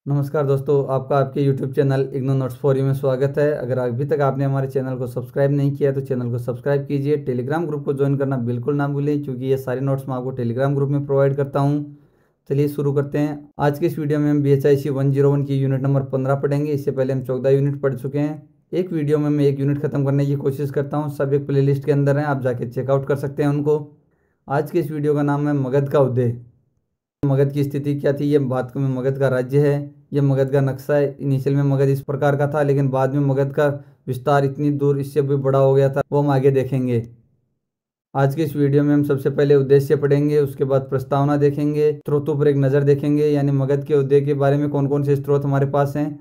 नमस्कार दोस्तों, आपका आपके YouTube channel IGNOU notes for you में स्वागत है। अगर अभी तक आपने हमारे चैनल को सब्सक्राइब नहीं किया तो चैनल को सब्सक्राइब कीजिए। टेलीग्राम ग्रुप को ज्वाइन करना बिल्कुल ना भूलें, क्योंकि ये सारे नोट्स मैं आपको टेलीग्राम ग्रुप में प्रोवाइड करता हूँ। चलिए शुरू करते हैं। आज की इस वीडियो में हम BHIC 101 की यूनिट नंबर 15 पढ़ेंगे। इससे पहले हम 14 यूनिट पढ़ चुके हैं। एक वीडियो में मैं एक यूनिट खत्म करने की कोशिश करता हूँ। सब एक प्ले के अंदर हैं, आप जाके चेकआउट कर सकते हैं उनको। आज की इस वीडियो का नाम है मगध का उदय। मगध की स्थिति क्या थी? ये भारत में मगध का राज्य है। ये मगध का नक्शा है। इनिशियल में मगध इस प्रकार का था, लेकिन बाद में मगध का विस्तार इतनी दूर इससे भी बड़ा हो गया था, वो हम आगे देखेंगे। आज की इस वीडियो में हम सबसे पहले उद्देश्य पढ़ेंगे, उसके बाद प्रस्तावना देखेंगे, स्रोतों पर एक नज़र देखेंगे, यानी मगध के उदय के बारे में कौन कौन से स्रोत हमारे पास हैं।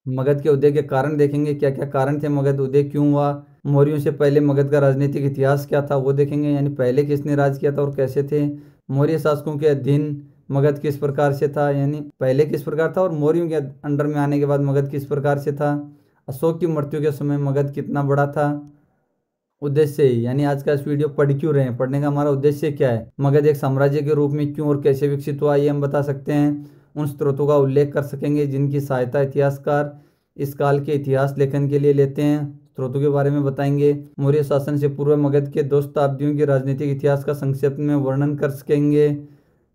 मगध के उदय के कारण देखेंगे, क्या क्या कारण थे, मगध उदय क्यों हुआ। मौर्यों से पहले मगध का राजनीतिक इतिहास क्या था वो देखेंगे, यानी पहले किसने राज किया था और कैसे थे। मौर्य शासकों के अधीन मगध किस प्रकार से था, यानी पहले किस प्रकार था, और मौर्यों के अंडर में आने के बाद मगध किस प्रकार से था। अशोक की मृत्यु के समय मगध कितना बड़ा था। उद्देश्य ही, यानी आज का इस वीडियो पढ़ क्यों रहे हैं, पढ़ने का हमारा उद्देश्य क्या है, मगध एक साम्राज्य के रूप में क्यों और कैसे विकसित हुआ, ये हम बता सकते हैं। उन स्रोतों का उल्लेख कर सकेंगे जिनकी सहायता इतिहासकार इस काल के इतिहास लेखन के लिए लेते हैं। स्रोतों के बारे में बताएंगे। मौर्य शासन से पूर्व मगध के 2 शताब्दियों के राजनीतिक इतिहास का संक्षेप में वर्णन कर सकेंगे।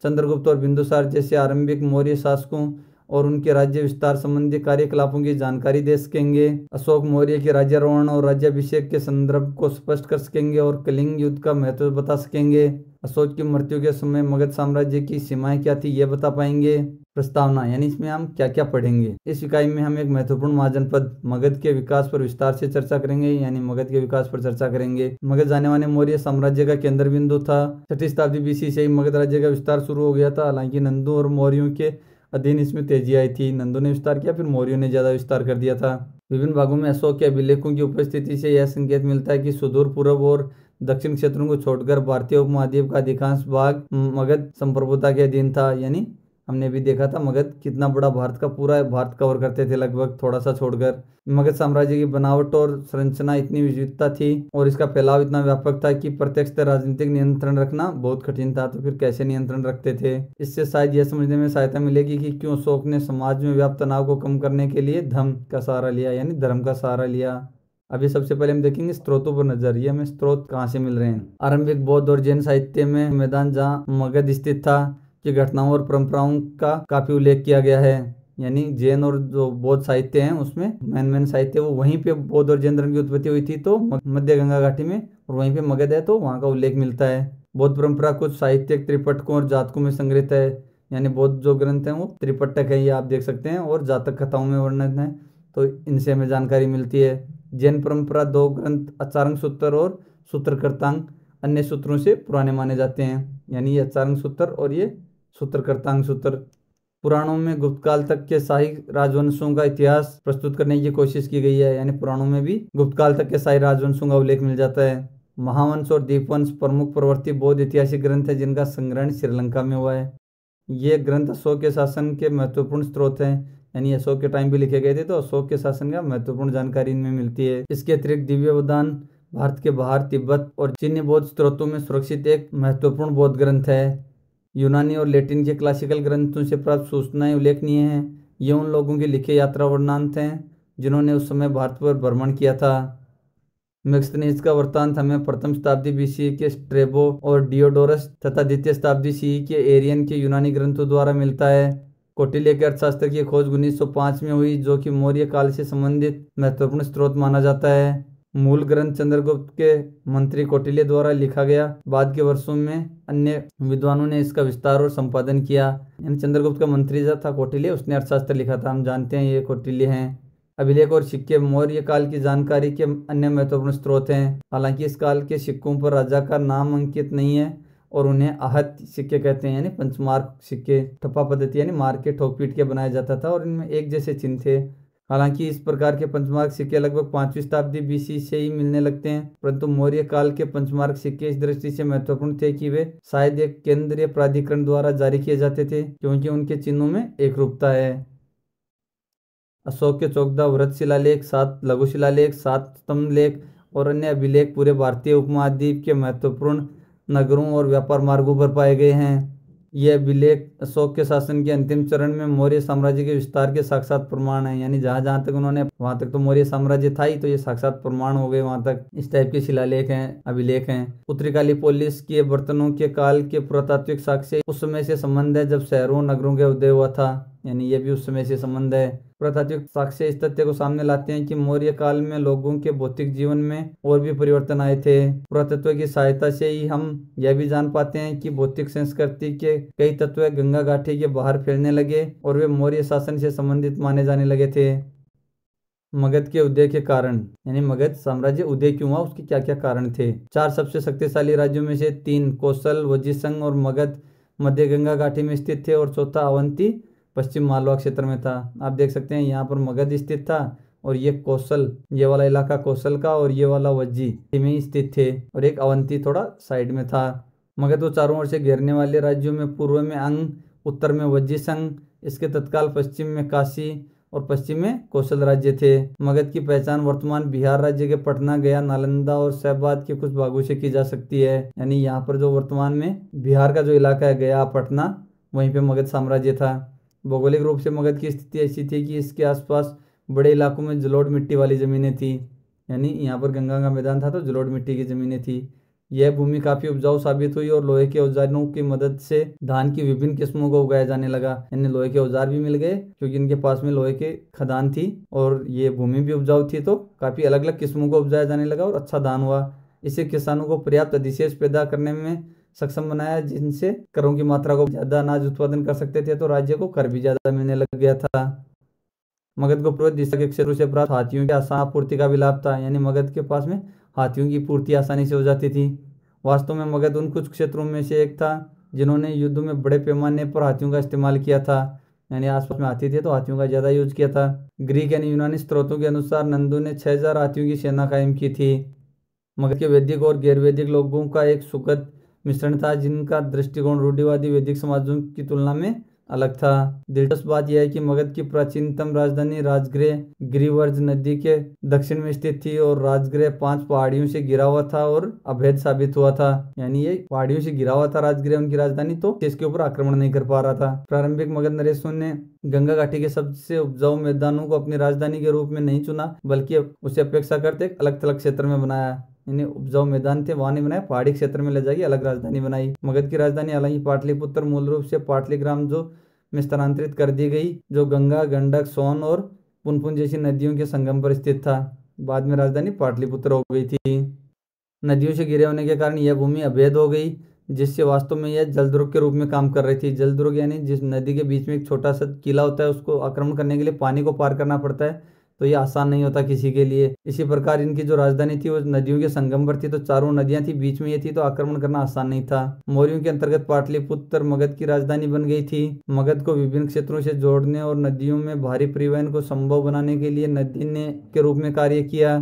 चंद्रगुप्त और बिंदुसार जैसे आरंभिक मौर्य शासकों और उनके राज्य विस्तार संबंधी कार्यकलापों की जानकारी दे सकेंगे। अशोक मौर्य के राज्यारोहण और राज्याभिषेक के संदर्भ को स्पष्ट कर सकेंगे और कलिंग युद्ध का महत्व बता सकेंगे। अशोक की मृत्यु के समय मगध साम्राज्य की सीमाएं क्या थी ये बता पाएंगे। प्रस्तावना, यानी इसमें हम क्या क्या पढ़ेंगे। इस इकाई में हम एक महत्वपूर्ण महाजनपद मगध के विकास पर विस्तार से चर्चा करेंगे, यानी मगध के विकास पर चर्चा करेंगे। मगध जाने माने मौर्य साम्राज्य का केंद्र बिंदु था। 6वीं शताब्दी BC से ही मगध राज्य का विस्तार शुरू हो गया था। हालांकि नंदू और मौर्यों के अधीन इसमें तेजी आई थी। नंदू ने विस्तार किया, फिर मौर्यों ने ज्यादा विस्तार कर दिया था। विभिन्न भागों में अशोक के अभिलेखों की उपस्थिति से यह संकेत मिलता है कि सुदूर पूर्व और दक्षिण क्षेत्रों को छोड़कर भारतीय उपमहाद्वीप का अधिकांश भाग मगध संप्रभुता के अधीन था। यानी हमने भी देखा था मगध कितना बड़ा भारत का पूरा भारत कवर करते थे लगभग, थोड़ा सा छोड़कर। मगध साम्राज्य की बनावट और संरचना इतनी विविधता थी और इसका फैलाव इतना व्यापक था कि प्रत्यक्ष राजनीतिक नियंत्रण रखना बहुत कठिन था। तो फिर कैसे नियंत्रण रखते थे, इससे शायद यह समझने में सहायता मिलेगी कि क्यों अशोक ने समाज में व्याप्त तनाव को कम करने के लिए धर्म का सहारा लिया, यानी धर्म का सहारा लिया। अभी सबसे पहले हम देखेंगे स्रोतों पर नजर। ये हमें स्रोत कहाँ से मिल रहे हैं। आरंभिक बौद्ध और जैन साहित्य में मैदान जहाँ मगध स्थित था की घटनाओं और परंपराओं का काफी उल्लेख किया गया है। यानी जैन और जो बौद्ध साहित्य हैं उसमें मेन साहित्य वो वहीं पे बौद्ध और जैन धर्म की उत्पत्ति हुई थी, तो मध्य गंगा घाटी में, और वहीं पे मगध है तो वहाँ का उल्लेख मिलता है। बौद्ध परंपरा कुछ साहित्यिक त्रिपटकों और जातकों में संग्रहित है। यानी बौद्ध जो ग्रंथ हैं वो त्रिपटक है, ये आप देख सकते हैं, और जातक कथाओं में वर्णित है, तो इनसे हमें जानकारी मिलती है। जैन परंपरा 2 ग्रंथ अचारंग सूत्र और सूत्रकृतांग अन्य सूत्रों से पुराने माने जाते हैं। यानी ये अचारंग सूत्र और ये सूत्रकृतांग सूत्र। पुराणों में गुप्त काल तक के शाही राजवंशों का इतिहास प्रस्तुत करने की कोशिश की गई है। यानी पुराणों में भी गुप्त काल तक के शाही राजवंशों का उल्लेख मिल जाता है। महावंश और दीपवंश प्रमुख प्रवर्ती बौद्ध ऐतिहासिक ग्रंथ है जिनका संग्रहण श्रीलंका में हुआ है। ये ग्रंथ अशोक के शासन के महत्वपूर्ण स्रोत हैं। यानी अशोक के टाइम भी लिखे गए थे, तो अशोक के शासन का महत्वपूर्ण जानकारी इनमें मिलती है। इसके अतिरिक्त दिव्यवदान भारत के बाहर तिब्बत और चीनी बौद्ध स्रोतों में सुरक्षित एक महत्वपूर्ण बौद्ध ग्रंथ है। यूनानी और लैटिन के क्लासिकल ग्रंथों से प्राप्त सूचनाएं उल्लेखनीय हैं। ये उन लोगों के लिखे यात्रा वर्णनांत हैं जिन्होंने उस समय भारत पर भ्रमण किया था। मैक्सनीज का वृत्तांत हमें 1वीं शताब्दी BC के स्ट्रेबो और डियोडोरस तथा 2वीं शताब्दी CE के एरियन के यूनानी ग्रंथों द्वारा मिलता है। कौटिल्य के अर्थशास्त्र की खोज 1905 में हुई, जो कि मौर्य काल से संबंधित महत्वपूर्ण स्रोत माना जाता है। मूल ग्रंथ चंद्रगुप्त के मंत्री कौटिल्य द्वारा लिखा गया। बाद के वर्षों में अन्य विद्वानों ने इसका विस्तार और संपादन किया। यानी चंद्रगुप्त का मंत्री जो था कौटिल्य, उसने अर्थशास्त्र लिखा था, हम जानते हैं ये कौटिल्य हैं। अभिलेख और सिक्के मौर्य काल की जानकारी के अन्य महत्वपूर्ण स्रोत हैं। हालांकि इस काल के सिक्कों पर राजा का नाम अंकित नहीं है और उन्हें आहत सिक्के कहते हैं, यानी पंचमार्क सिक्के। ठप्पा पद्धति यानी मार के ठोक पीट के बनाया जाता था और इनमें एक जैसे चिन्ह थे। हालांकि इस प्रकार के पंचमार्क सिक्के लगभग 5वीं शताब्दी BC से ही मिलने लगते हैं, परंतु मौर्य काल के पंचमार्क सिक्के इस दृष्टि से महत्वपूर्ण थे कि वे शायद एक केंद्रीय प्राधिकरण द्वारा जारी किए जाते थे, क्योंकि उनके चिन्हों में एक रूपता है। अशोक के चौकदा वृत्त शिलालेख, 7 लघु शिलालेख, 7 स्तंभ लेख और अन्य अभिलेख पूरे भारतीय उपमहाद्वीप के महत्वपूर्ण नगरों और व्यापार मार्गों पर पाए गए हैं। यह अभिलेख अशोक के शासन के अंतिम चरण में मौर्य साम्राज्य के विस्तार के साक्षात प्रमाण है। यानी जहां जहां तक उन्होंने, वहां तक तो मौर्य साम्राज्य था ही, तो ये साक्षात प्रमाण हो गए वहां तक। इस टाइप के शिलालेख हैं, अभिलेख हैं। उत्तरी काली पोलिस के बर्तनों के काल के पुरातात्विक साक्ष्य उस समय से संबंध है जब शहरों नगरों का उदय हुआ था। यानी ये भी उस समय से संबंध है। पुरातात्विक साक्ष्य इस तथ्य को सामने लाते हैं कि मौर्य काल में लोगों के भौतिक जीवन में और भी परिवर्तन आए थे। पुरातत्व की सहायता से ही हम यह भी जान पाते हैं कि भौतिक संस्कृति के कई तत्व गंगा घाटी के बाहर फैलने लगे और वे मौर्य शासन से संबंधित माने जाने लगे थे। मगध के उदय के कारण, यानी मगध साम्राज्य उदय क्यों हुआ, उसके क्या क्या कारण थे। 4 सबसे शक्तिशाली राज्यों में से 3 कौशल, वज्जीसंग और मगध मध्य गंगा घाटी में स्थित थे और चौथा अवंती पश्चिम मालवा क्षेत्र में था। आप देख सकते हैं यहाँ पर मगध स्थित था और ये कौशल, ये वाला इलाका कौशल का, और ये वाला वज्जी में स्थित थे, और एक अवंती थोड़ा साइड में था। मगध को चारों ओर से घेरने वाले राज्यों में पूर्व में अंग, उत्तर में वज्जीसंग, इसके तत्काल पश्चिम में काशी और पश्चिम में कौशल राज्य थे। मगध की पहचान वर्तमान बिहार राज्य के पटना, गया, नालंदा और शहबाद के कुछ भागों से की जा सकती है। यानी यहाँ पर जो वर्तमान में बिहार का जो इलाका है, गया, पटना, वहीं पे मगध साम्राज्य था। भौगोलिक रूप से मगध की स्थिति ऐसी थी कि इसके आसपास बड़े इलाकों में जलोढ़ मिट्टी वाली जमीनें थी। यानी यहाँ पर गंगा का मैदान था तो जलोढ़ मिट्टी की जमीनें थी। यह भूमि काफी उपजाऊ साबित हुई और लोहे के औजारों की मदद से धान की विभिन्न किस्मों को उगाया जाने लगा। यानी लोहे के औजार भी मिल गए क्योंकि इनके पास में लोहे के खदान थी और ये भूमि भी उपजाऊ थी, तो काफी अलग अलग किस्मों को उपजाया जाने लगा और अच्छा धान हुआ। इससे किसानों को पर्याप्त अधिशेष पैदा करने में सक्षम बनाया, जिनसे करों की मात्रा को ज्यादा अनाज उत्पादन कर सकते थे, तो राज्य को कर भी ज्यादा मिलने लग गया था। मगध को पूर्व दिशा के क्षेत्रों से प्राप्त हाथियों की आसान आपूर्ति का भी लाभ था। यानी मगध के पास में हाथियों की पूर्ति आसानी से हो जाती थी। वास्तव में मगध उन कुछ क्षेत्रों में से एक था जिन्होंने युद्ध में बड़े पैमाने पर हाथियों का इस्तेमाल किया था। यानी आसपास में हाथी थे तो हाथियों का ज्यादा यूज किया था। ग्रीक यानी यूनानी स्त्रोतों के अनुसार नंदू ने 6000 हाथियों की सेना कायम की थी। मगध के वैदिक और गैर वैदिक लोगों का एक सुखद मिश्रण था, जिनका दृष्टिकोण रूढ़िवादी वैदिक समाजों की तुलना में अलग था। दिलचस्प बात यह है कि मगध की प्राचीनतम राजधानी राजगृह गिरिवर्ज नदी के दक्षिण में स्थित थी और राजगृह 5 पहाड़ियों से घिरा हुआ था और अभेद साबित हुआ था। यानी ये पहाड़ियों से घिरा हुआ था राजगृह, उनकी राजधानी, तो इसके ऊपर आक्रमण नहीं कर पा रहा था। प्रारंभिक मगध नरेशों ने गंगा घाटी के सबसे उपजाऊ मैदानों को अपनी राजधानी के रूप में नहीं चुना, बल्कि उसे अपेक्षाकृत एक अलग थलग क्षेत्र में बनाया। इन्हें उपजाऊ मैदान थे वहां नहीं बनाया, पहाड़ी क्षेत्र में ले जाके अलग राजधानी बनाई। मगध की राजधानी हालांकि पाटलिपुत्र मूल रूप से पाटलिग्राम जो में स्थानांतरित कर दी गई, जो गंगा, गंडक, सोन और पुनपुन जैसी नदियों के संगम पर स्थित था। बाद में राजधानी पाटलिपुत्र हो गई थी। नदियों से घिरे होने के कारण यह भूमि अभेद हो गई, जिससे वास्तव में यह जलदुर्ग के रूप में काम कर रही थी। जलदुर्ग यानी जिस नदी के बीच में एक छोटा सा किला होता है, उसको आक्रमण करने के लिए पानी को पार करना पड़ता है, तो ये आसान नहीं होता किसी के लिए। इसी प्रकार इनकी जो राजधानी थी वो नदियों के संगम पर थी, तो चारों नदियां थी, बीच में ये थी, तो आक्रमण करना आसान नहीं था। मौर्यों के अंतर्गत पाटलिपुत्र मगध की राजधानी बन गई थी। मगध को विभिन्न क्षेत्रों से जोड़ने और नदियों में भारी परिवहन को संभव बनाने के लिए नदी ने के रूप में कार्य किया।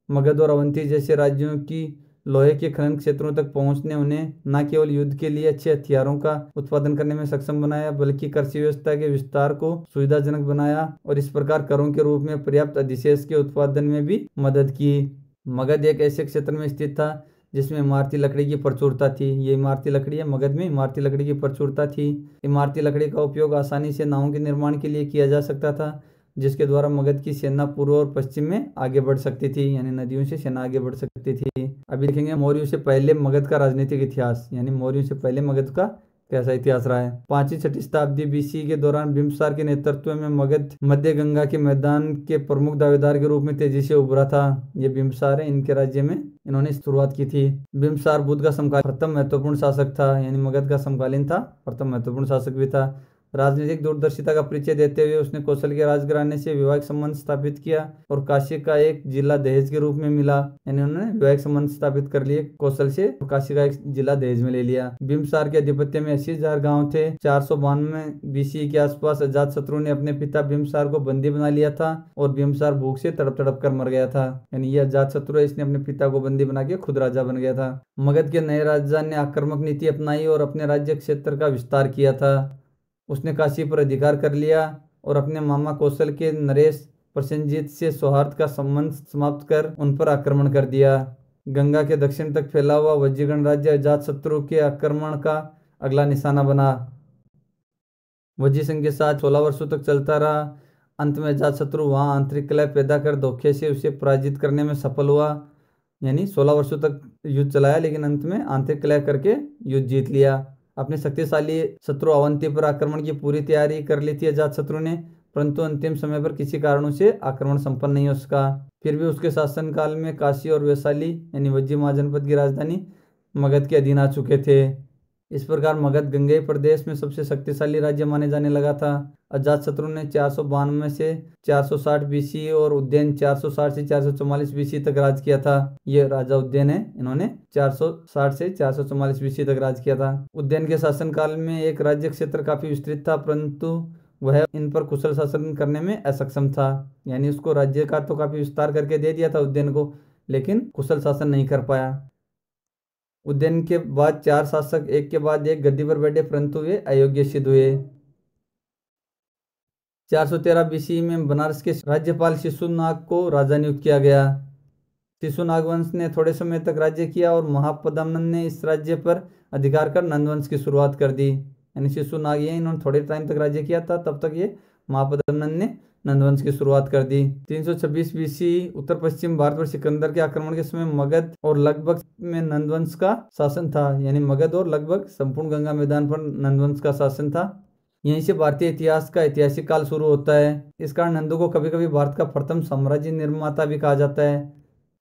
मगध और अवंती जैसे राज्यों की लोहे के खनन क्षेत्रों तक पहुंचने उन्हें न केवल युद्ध के लिए अच्छे हथियारों का उत्पादन करने में सक्षम बनाया, बल्कि कृषि व्यवस्था के विस्तार को सुविधाजनक बनाया और इस प्रकार करों के रूप में पर्याप्त अधिशेष के उत्पादन में भी मदद की। मगध एक ऐसे क्षेत्र में स्थित था जिसमें इमारती लकड़ी की प्रचुरता थी। ये इमारती लकड़ी है, मगध में इमारती लकड़ी की प्रचुरता थी। इमारती लकड़ी का उपयोग आसानी से नावों के निर्माण के लिए किया जा सकता था, जिसके द्वारा मगध की सेना पूर्व और पश्चिम में आगे बढ़ सकती थी। यानी नदियों से सेना आगे बढ़ सकती थी। अभी देखेंगे मौर्यों से पहले मगध का राजनीतिक इतिहास, यानी मौर्यों से पहले मगध का कैसा इतिहास रहा है। 5वीं-6वीं शताब्दी बीसी के दौरान बिंबिसार के नेतृत्व में मगध मध्य गंगा के मैदान के प्रमुख दावेदार के रूप में तेजी से उभरा था। ये बिंबिसार है, इनके राज्य में इन्होंने शुरुआत की थी। बिंबिसार बुद्ध का समकालीन प्रथम महत्वपूर्ण शासक था, यानी मगध का समकालीन था, प्रथम महत्वपूर्ण शासक भी था। राजनीतिक दूरदर्शिता का परिचय देते हुए उसने कौशल के राजघराने से वैवाहिक संबंध स्थापित किया और काशी का एक जिला दहेज के रूप में मिला। यानी उन्होंने वैवाहिक संबंध स्थापित कर लिए कौशल से और काशी का एक जिला दहेज में ले लिया। बिंबिसार के आधिपत्य में 80,000 गांव थे। 492 बीसी के आसपास अजातशत्रु ने अपने पिता बिंबिसार को बंदी बना लिया था और बिंबिसार भूख से तड़प तड़प कर मर गया था। यानी ये अजातशत्रु है, इसने अपने पिता को बंदी बना के खुद राजा बन गया था। मगध के नए राजा ने आक्रामक नीति अपनाई और अपने राज्य क्षेत्र का विस्तार किया था। उसने काशी पर अधिकार कर लिया और अपने मामा कौशल के नरेश प्रसेनजीत से सौहार्द का संबंध समाप्त कर उन पर आक्रमण कर दिया। गंगा के दक्षिण तक फैला हुआ वज्जीगण राज्य अजातशत्रु के आक्रमण का अगला निशाना बना। वजी सिंह के साथ 16 वर्षों तक चलता रहा। अंत में अजातशत्रु वहाँ आंतरिक कलह पैदा कर धोखे से उसे पराजित करने में सफल हुआ। यानी 16 वर्षों तक युद्ध चलाया, लेकिन अंत में आंतरिक कलह करके युद्ध जीत लिया। अपने शक्तिशाली शत्रु अवंती पर आक्रमण की पूरी तैयारी कर ली थी अजातशत्रु ने, परंतु अंतिम समय पर किसी कारणों से आक्रमण संपन्न नहीं हो सका। फिर भी उसके शासनकाल में काशी और वैशाली यानी वज्जी महाजनपद की राजधानी मगध के अधीन आ चुके थे। इस प्रकार मगध गंगेय प्रदेश में सबसे शक्तिशाली राज्य माने जाने लगा था। अजातशत्रु ने 492 से 460 बीसी और उज्जैन 460 से 444 बीसी तक राज किया था। ये राजा उज्जैन है, इन्होंने 460 से 444 बीसी तक राज किया था। उज्जैन के शासनकाल में एक राज्य क्षेत्र काफी विस्तृत था, परंतु वह इन पर कुशल शासन करने में असक्षम था। यानी उसको राज्य का तो काफी विस्तार करके दे दिया था उज्जैन को, लेकिन कुशल शासन नहीं कर पाया। उज्जैन के बाद 4 शासक एक के बाद एक गद्दी पर बैठे, परंतु वे अयोग्य सिद्ध हुए। 413 बीसी में बनारस के राज्यपाल शिशुनाग को राजा नियुक्त किया गया। शिशुनाग वंश ने थोड़े समय तक राज्य किया और महापद्मनंद ने इस राज्य पर अधिकार कर नंदवंश की शुरुआत कर दी। यानी शिशुनाग ये इन्होंने थोड़े टाइम तक राज्य किया था, तब तक ये महापद्मनंद ने नंदवंश की शुरुआत कर दी। 326 बीसी उत्तर पश्चिम भारत पर सिकंदर के आक्रमण के समय मगध और लगभग में नंदवंश का शासन था। यानी मगध और लगभग संपूर्ण गंगा मैदान पर नंदवंश का शासन था। यहीं से भारतीय इतिहास का ऐतिहासिक काल शुरू होता है। इस कारण नंदों को कभी कभी भारत का प्रथम साम्राज्य निर्माता भी कहा जाता है।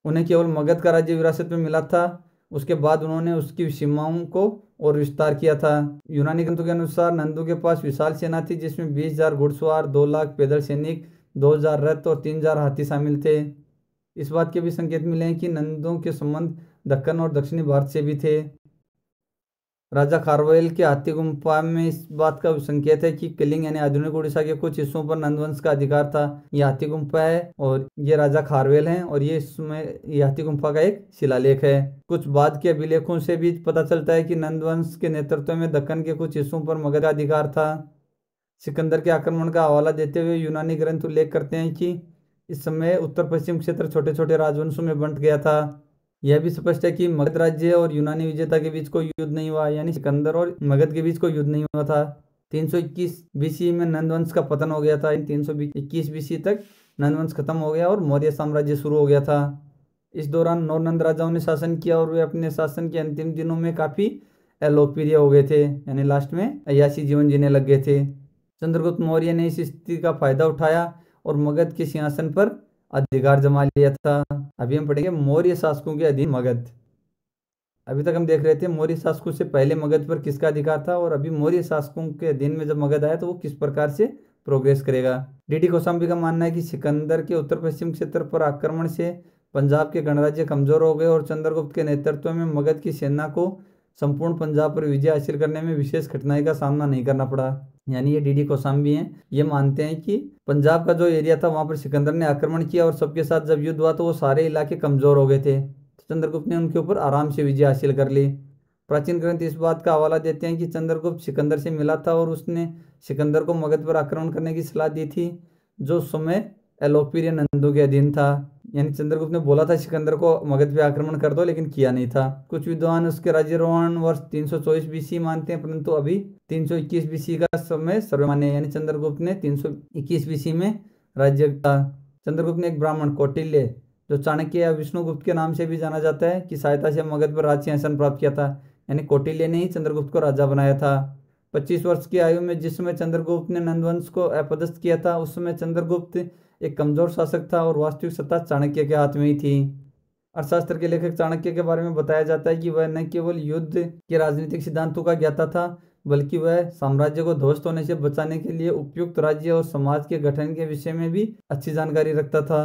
उन्हें केवल मगध का राज्य विरासत में मिला था, उसके बाद उन्होंने उसकी सीमाओं को और विस्तार किया था। यूनानी ग्रंथों के अनुसार नंदों के पास विशाल सेना थी, जिसमें 20,000 घुड़सवार, 2 लाख पैदल सैनिक, 2,000 रथ और 3,000 हाथी शामिल थे। इस बात के भी संकेत मिले हैं कि नंदों के संबंध दक्कन और दक्षिणी भारत से भी थे। राजा खारवेल के हाथी गुम्फा में इस बात का संकेत है कि कलिंग यानी आधुनिक उड़ीसा के कुछ हिस्सों पर नंदवंश का अधिकार था। ये हाथी गुम्फा है और ये राजा खारवेल हैं, और ये इसमें ये हाथी गुम्फा का एक शिलालेख है। कुछ बाद के अभिलेखों से भी पता चलता है कि नंदवंश के नेतृत्व में दक्कन के कुछ हिस्सों पर मगध का अधिकार था। सिकंदर के आक्रमण का हवाला देते हुए यूनानी ग्रंथ उल्लेख करते हैं कि इस समय उत्तर पश्चिम क्षेत्र छोटे छोटे राजवंशों में बंट गया था। यह भी स्पष्ट है कि मगध राज्य और यूनानी विजेता के बीच कोई युद्ध नहीं हुआ, यानी सिकंदर और मगध के बीच कोई युद्ध नहीं हुआ था। 321 बीसी में नंदवंश का पतन हो गया था। 321 बीसी तक नंदवंश खत्म हो गया और मौर्य साम्राज्य शुरू हो गया था। इस दौरान 9 नंद राजाओं ने शासन किया और वे अपने शासन के अंतिम दिनों में काफी अलोकप्रिय हो गए थे, यानी लास्ट में अय्याशी जीवन जीने लग गए थे। चंद्रगुप्त मौर्य ने इस स्थिति का फायदा उठाया और मगध के सिंहासन पर अधिकार जमा लिया था। अभी हम पढ़ेंगे मौर्य शासकों के अधीन मगध। अभी तक हम देख रहे थे मौर्य शासकों से पहले मगध पर किसका अधिकार था, और अभी मौर्य शासकों के अधीन में जब मगध आया तो वो किस प्रकार से प्रोग्रेस करेगा। डी.डी. कौशाम्बी का मानना है कि सिकंदर के उत्तर पश्चिम क्षेत्र पर आक्रमण से पंजाब के गणराज्य कमजोर हो गए और चंद्रगुप्त के नेतृत्व में मगध की सेना को संपूर्ण पंजाब पर विजय हासिल करने में विशेष कठिनाई का सामना नहीं करना पड़ा। यानी ये डी.डी. कौशाम्बी हैं, ये मानते हैं कि पंजाब का जो एरिया था वहां पर सिकंदर ने आक्रमण किया और सबके साथ जब युद्ध हुआ तो वो सारे इलाके कमजोर हो गए थे, तो चंद्रगुप्त ने उनके ऊपर आराम से विजय हासिल कर ली। प्राचीन ग्रंथ इस बात का हवाला देते हैं कि चंद्रगुप्त सिकंदर से मिला था और उसने सिकंदर को मगध पर आक्रमण करने की सलाह दी थी, जो उस समय अलोकप्रिय नंदों के अधीन था। यानी चंद्रगुप्त ने बोला था सिकंदर को मगध पे आक्रमण कर दो, लेकिन किया नहीं था। कुछ विद्वान उसके राज्यारोहण वर्ष 324 बीसी मानते हैं, परंतु अभी 321 बीसी का समय सर्वमान्य है। यानी चंद्रगुप्त ने 321 बीसी में राज्य था। चंद्रगुप्त ने एक ब्राह्मण कौटिल्य, जो चाणक्य या विष्णुगुप्त के नाम से भी जाना जाता है, की सहायता से मगध पर राज सिंहासन प्राप्त किया था। यानी कौटिल्य ने ही चंद्रगुप्त को राजा बनाया था। 25 वर्ष की आयु में जिस समय चंद्रगुप्त ने नंदवंश को अपदस्थ किया था, उस समय चंद्रगुप्त एक कमजोर शासक था और वास्तविक सत्ता चाणक्य के हाथ में ही थी। अर्थशास्त्र के लेखक चाणक्य के बारे में बताया जाता है कि वह न केवल युद्ध के राजनीतिक सिद्धांतों का ज्ञाता था, बल्कि वह साम्राज्य को ध्वस्त होने से बचाने के लिए उपयुक्त राज्य और समाज के गठन के विषय में भी अच्छी जानकारी रखता था।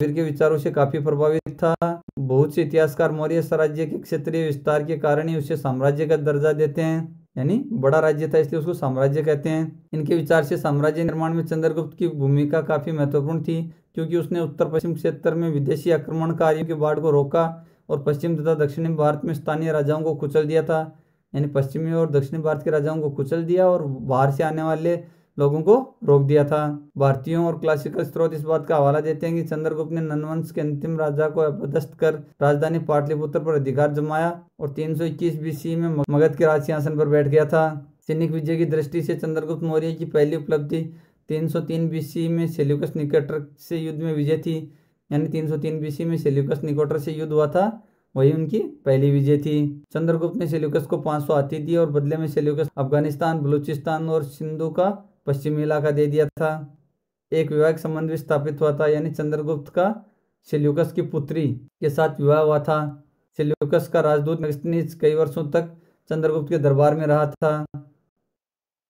वीर के विचारों से काफी प्रभावित था। बहुत से इतिहासकार मौर्य साम्राज्य के क्षेत्रीय विस्तार के कारण ही उसे साम्राज्य का दर्जा देते हैं, यानी बड़ा राज्य था इसलिए उसको साम्राज्य कहते हैं। इनके विचार से साम्राज्य निर्माण में चंद्रगुप्त की भूमिका काफी महत्वपूर्ण थी, क्योंकि उसने उत्तर पश्चिम क्षेत्र में विदेशी आक्रमणकारियों की बाढ़ को रोका और पश्चिम तथा दक्षिणी भारत में स्थानीय राजाओं को कुचल दिया था। यानी पश्चिमी और दक्षिणी भारत के राजाओं को कुचल दिया और बाहर से आने वाले लोगों को रोक दिया था। भारतीयों और क्लासिकल स्रोत इस बात का हवाला देते हैं कि चंद्रगुप्त ने नंदवंश के अंतिम राजा को अपदस्थ कर राजधानी पाटलिपुत्र पर अधिकार जमाया और 321 बीसी में मगध के राज सिंहासन पर बैठ गया था। सैनिक विजय की दृष्टि से चंद्रगुप्त मौर्य की पहली उपलब्धि 303 बीसी में सेल्यूकस निकेटर से युद्ध में विजय थी। यानी 303 बीसी में सेल्यूकस निकेटर से युद्ध हुआ था, वही उनकी पहली विजय थी। चंद्रगुप्त ने सेल्यूकस को 500 हाथी दिए और बदले में सेल्यूकस अफगानिस्तान, बलूचिस्तान और सिंधु का पश्चिमी इलाका दे दिया था। एक वैवाहिक संबंध भी स्थापित हुआ था, यानी चंद्रगुप्त का सेल्यूकस की पुत्री के साथ विवाह हुआ था। सेल्यूकस का राजदूत मेगस्थनीज कई वर्षों तक चंद्रगुप्त के दरबार में रहा था।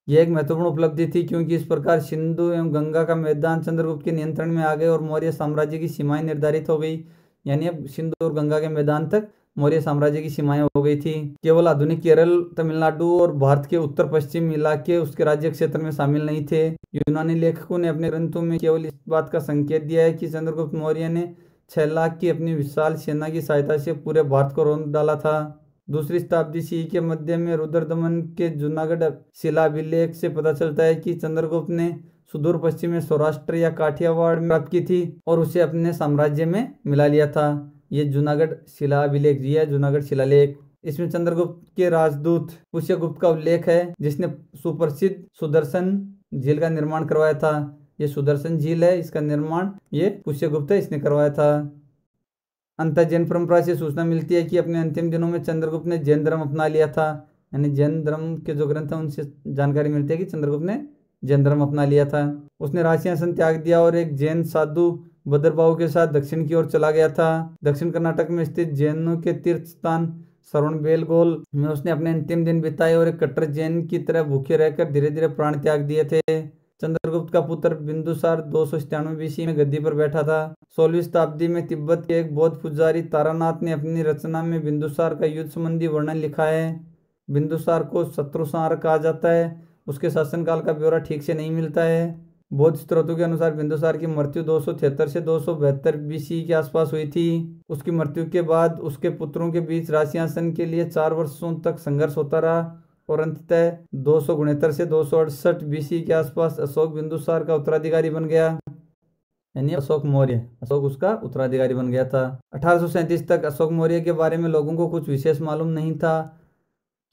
यह एक महत्वपूर्ण उपलब्धि थी क्योंकि इस प्रकार सिंधु एवं गंगा का मैदान चंद्रगुप्त के नियंत्रण में आ गए और मौर्य साम्राज्य की सीमाएं निर्धारित हो गई। यानी अब सिंधु और गंगा के मैदान तक मौर्य साम्राज्य की सीमाएं हो गई थी। केवल आधुनिक केरल, तमिलनाडु और भारत के उत्तर पश्चिम इलाके उसके राज्य क्षेत्र में शामिल नहीं थे। यूनानी लेखकों ने अपने ग्रंथों में केवल इस बात का संकेत दिया है कि चंद्रगुप्त मौर्य ने 6 लाख की अपनी विशाल सेना की सहायता से पूरे भारत को रौंद डाला था। दूसरी शताब्दी सी के मध्य में रुद्रदमन के जूनागढ़ शिलाभिलेख से पता चलता है कि चंद्रगुप्त ने सुदूर पश्चिम में सौराष्ट्र या काठियावाड़ में प्राप्त की थी और उसे अपने साम्राज्य में मिला लिया था। ये जूनागढ़ शिलाभिलेख जी है, जूनागढ़ शिलालेख। इसमें चंद्रगुप्त के राजदूत पुष्यगुप्त का उल्लेख है, जिसने सुप्रसिद्ध सुदर्शन झील का निर्माण करवाया था। ये सुदर्शन झील है, इसका निर्माण ये पुष्यगुप्त है, इसने करवाया था। अंतः जैन परंपरा से सूचना मिलती है कि अपने अंतिम दिनों में चंद्रगुप्त ने जैन धर्म अपना लिया था। यानी जैन धर्म के जो ग्रंथ हैं उनसे जानकारी मिलती है कि चंद्रगुप्त ने जैन धर्म अपना लिया था। उसने राज सिंहासन त्याग दिया और एक जैन साधु भद्रबाहु के साथ दक्षिण की ओर चला गया था। दक्षिण कर्नाटक में स्थित जैनों के तीर्थ स्थान श्रवणबेलगोल में उसने अपने अंतिम दिन बिताए और एक कट्टर जैन की तरह भूखे रहकर धीरे धीरे प्राण त्याग दिए थे। चंद्रगुप्त का पुत्र बिंदुसार 297 बीसी में गद्दी पर बैठा था। 16वीं शताब्दी में तिब्बत के एक बौद्ध पुजारी तारानाथ ने अपनी रचना में बिंदुसार का युद्ध संबंधी वर्णन लिखा है। बिंदुसार को शत्रुसार कहा जाता है। उसके शासनकाल का ब्यौरा ठीक से नहीं मिलता है। बौद्ध स्रोतों के अनुसार बिंदुसार की मृत्यु 273 से 272 बीसी के आसपास हुई थी। उसकी मृत्यु के बाद उसके पुत्रों के बीच राज सिंहासन के लिए 4 वर्षों तक संघर्ष होता रहा और अंततः 269 से 268 बीसी के आसपास अशोक बिंदुसार का उत्तराधिकारी बन गया। यानी अशोक मौर्य, अशोक उसका उत्तराधिकारी बन गया था। 1837 तक अशोक मौर्य के बारे में लोगों को कुछ विशेष मालूम नहीं था,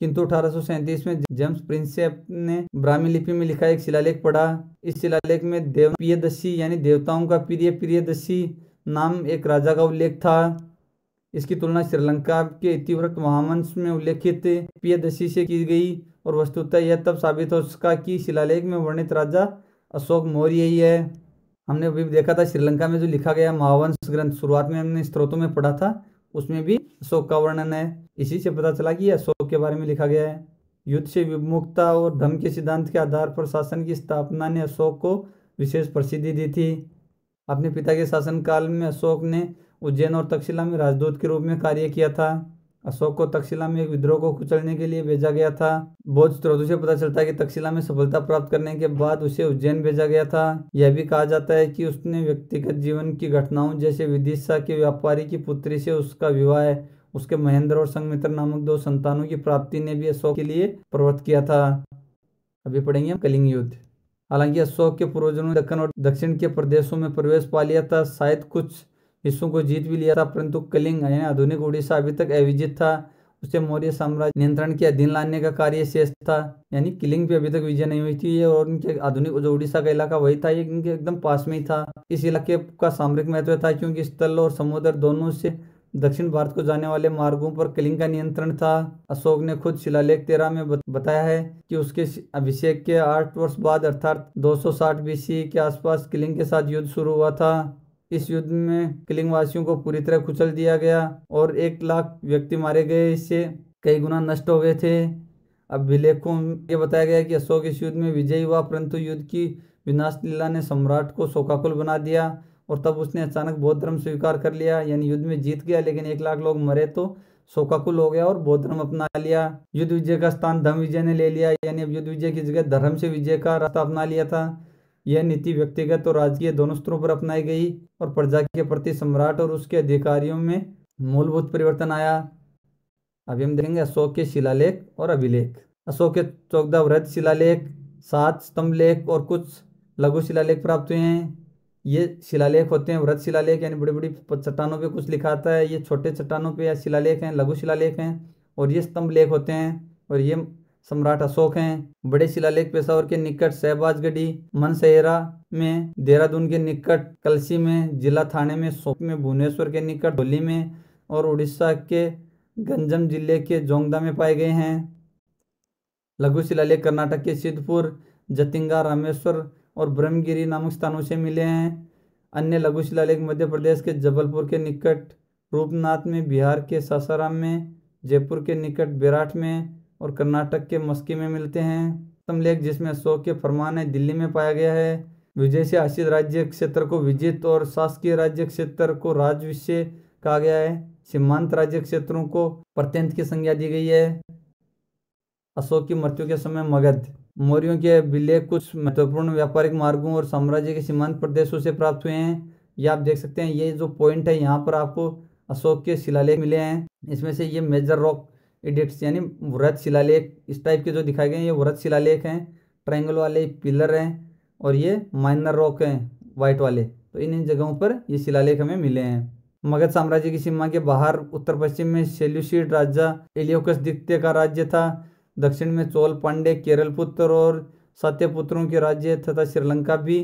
किंतु 1837 में जेम्स प्रिंसेप ने ब्राह्मी लिपि में लिखा एक शिलालेख पढ़ा। इस शिलालेख में देव प्रियदर्शी यानी देवताओं का प्रिय प्रियदर्शी नाम एक राजा का उल्लेख था। इसकी तुलना श्रीलंका के इतिवृत्त महावंश में उल्लेखित प्रियदर्शी से की गई और वस्तुतः यह तब साबित हो सका कि शिलालेख में वर्णित राजा अशोक मौर्य ही है। हमने अभी देखा था श्रीलंका में जो लिखा गया महावंश ग्रंथ, शुरुआत में हमने स्त्रोतों में पढ़ा था, उसमें भी अशोक का वर्णन है। इसी से पता चला कि अशोक के बारे में लिखा गया है। युद्ध से विमुखता और धर्म के सिद्धांत के आधार पर शासन की स्थापना ने अशोक को विशेष प्रसिद्धि दी थी। अपने पिता के शासनकाल में अशोक ने उज्जैन और तक्षशिला में राजदूत के रूप में कार्य किया था। अशोक को तक्षशिला में एक विद्रोह को कुचलने के लिए भेजा गया था। बौद्ध स्रोतों से पता चलता है कि तक्षशिला में सफलता प्राप्त करने के बाद उसे उज्जैन भेजा गया था। यह भी कहा जाता है कि उसने व्यक्तिगत जीवन की घटनाओं जैसे विदिशा के व्यापारी की पुत्री से उसका विवाह है, उसके महेंद्र और संघमित्र नामक 2 संतानों की प्राप्ति ने भी अशोक के लिए प्रवृत्त किया था। अभी पढ़ेंगे हम कलिंग युद्ध। हालांकि अशोक के पूर्वजों ने दक्कन और दक्षिण के प्रदेशों में प्रवेश पा लिया था, शायद कुछ हिस्सों को जीत भी लिया था, परंतु कलिंग यानी आधुनिक उड़ीसा अभी तक अविजित था। उसे मौर्य साम्राज्य नियंत्रण के अधीन लाने का कार्य शेष था। यानी कलिंग पे अभी तक विजय नहीं हुई थी और उनके आधुनिक जो उड़ीसा का इलाका वही था, ये इनके एकदम पास में ही था। इस इलाके का सामरिक महत्व था क्योंकि स्थल और समुद्र दोनों से दक्षिण भारत को जाने वाले मार्गों पर कलिंग का नियंत्रण था। अशोक ने खुद शिलालेख 13 में बताया है कि उसके अभिषेक के 8 वर्ष बाद अर्थात 260 बीसी के आसपास कलिंग के साथ युद्ध शुरू हुआ था। इस युद्ध में कलिंग वासियों को पूरी तरह कुचल दिया गया और 1 लाख व्यक्ति मारे गए, इससे कई गुना नष्ट हो गए थे। अभिलेखों में यह बताया गया कि अशोक इस युद्ध में विजयी हुआ, परंतु युद्ध की विनाश लीला ने सम्राट को शोकाकुल बना दिया और तब उसने अचानक बौद्ध धर्म स्वीकार कर लिया। यानी युद्ध में जीत गया लेकिन 1 लाख लोग मरे तो शोकाकुल हो गया और बौद्ध धर्म अपना लिया। युद्ध विजय का स्थान धर्म विजय ने ले लिया। यानी अब युद्ध विजय की जगह धर्म से विजय का रास्ता अपना लिया था। यह नीति व्यक्तिगत और राजकीय दोनों स्तरों पर अपनाई गई और प्रजा के प्रति सम्राट और उसके अधिकारियों में मूलभूत परिवर्तन आया। अभी हम देखेंगे अशोक के शिलालेख और अभिलेख। अशोक के चौगदा वृहद शिलालेख 7 स्तंभ लेख और कुछ लघु शिलालेख प्राप्त हुए हैं। ये शिलालेख होते हैं वृहत शिलालेख, यानी बड़ी बड़ी चट्टानों पे कुछ लिखा आता है। ये छोटे चट्टानों पे या शिलालेख हैं, लघु शिलालेख हैं। और ये स्तंभ लेख होते हैं, और ये सम्राट अशोक हैं। बड़े शिलालेख पेशावर के निकट शहबाजगढ़ी मनसेहरा में, देहरादून के निकट कलसी में, जिला थाने में सोप में, भुवनेश्वर के निकट धौली में और उड़ीसा के गंजम जिले के जोंगदा में पाए गए हैं। लघु शिलालेख कर्नाटक के सिद्धपुर, जतिंगा, रामेश्वर और ब्रह्मगिरी नामक स्थानों से मिले हैं। अन्य लघु शिलालेख मध्य प्रदेश के जबलपुर के निकट रूपनाथ में, बिहार के सासाराम में, जयपुर के निकट बेराठ में और कर्नाटक के मस्की में मिलते हैं। स्तंभलेख जिसमें अशोक के फरमान है, दिल्ली में पाया गया है। विजय से आशित राज्य क्षेत्र को विजित और शासकीय राज्य क्षेत्र को राजविषय कहा गया है। सीमांत राज्य क्षेत्रों को प्रत्यंत की संज्ञा दी गई है। अशोक की मृत्यु के समय मगध मौर्यों के विलेख कुछ महत्वपूर्ण व्यापारिक मार्गों और साम्राज्य के सीमांत प्रदेशों से प्राप्त हुए हैं। ये आप देख सकते हैं, ये जो पॉइंट है यहाँ पर आपको अशोक के शिलालेख मिले हैं। इसमें से ये मेजर रॉक एडिक्ट्स यानी वृहत शिलालेख इस टाइप के जो दिखाए गए हैं, ये वृहत शिलालेख हैं। ट्रायंगल वाले पिलर हैं और ये माइनर रॉक हैं वाइट वाले। तो इन जगहों पर ये शिलालेख हमें मिले हैं। मगध साम्राज्य की सीमा के बाहर उत्तर पश्चिम में सेल्यूसिड राजा एलियोकस द्वितीय का राज्य था। दक्षिण में चोल, पांड्य, केरल पुत्र और सत्यपुत्रों के राज्य तथा श्रीलंका भी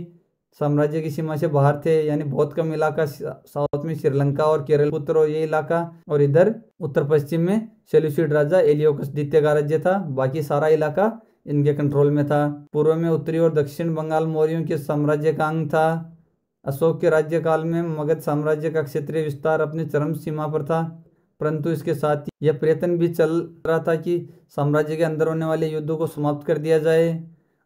साम्राज्य की सीमा से बाहर थे। यानी बहुत कम इलाका साउथ में श्रीलंका और केरल पुत्र और ये इलाका, और इधर उत्तर पश्चिम में सेल्यूसिड राजा एलियोकस द्वितीय का राज्य था। बाकी सारा इलाका इनके कंट्रोल में था। पूर्व में उत्तरी और दक्षिण बंगाल मौर्यों के साम्राज्य का अंग था। अशोक के राज्यकाल में मगध साम्राज्य का क्षेत्रीय विस्तार अपनी चरम सीमा पर था, परंतु इसके साथ यह प्रयत्न भी चल रहा था कि साम्राज्य के अंदर होने वाले युद्धों को समाप्त कर दिया जाए।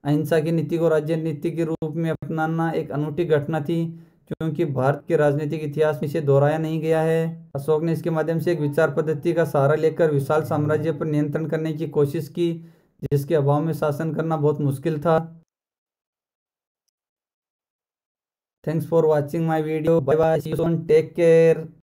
अहिंसा की नीति को राज्य नीति के रूप में अपनाना एक अनूठी घटना थी, क्योंकि भारत के राजनीतिक इतिहास में इसे दोहराया नहीं गया है। अशोक ने इसके माध्यम से एक विचार पद्धति का सहारा लेकर विशाल साम्राज्य पर नियंत्रण करने की कोशिश की, जिसके अभाव में शासन करना बहुत मुश्किल था। Thanks for watching my video. Bye bye, see you soon, take care.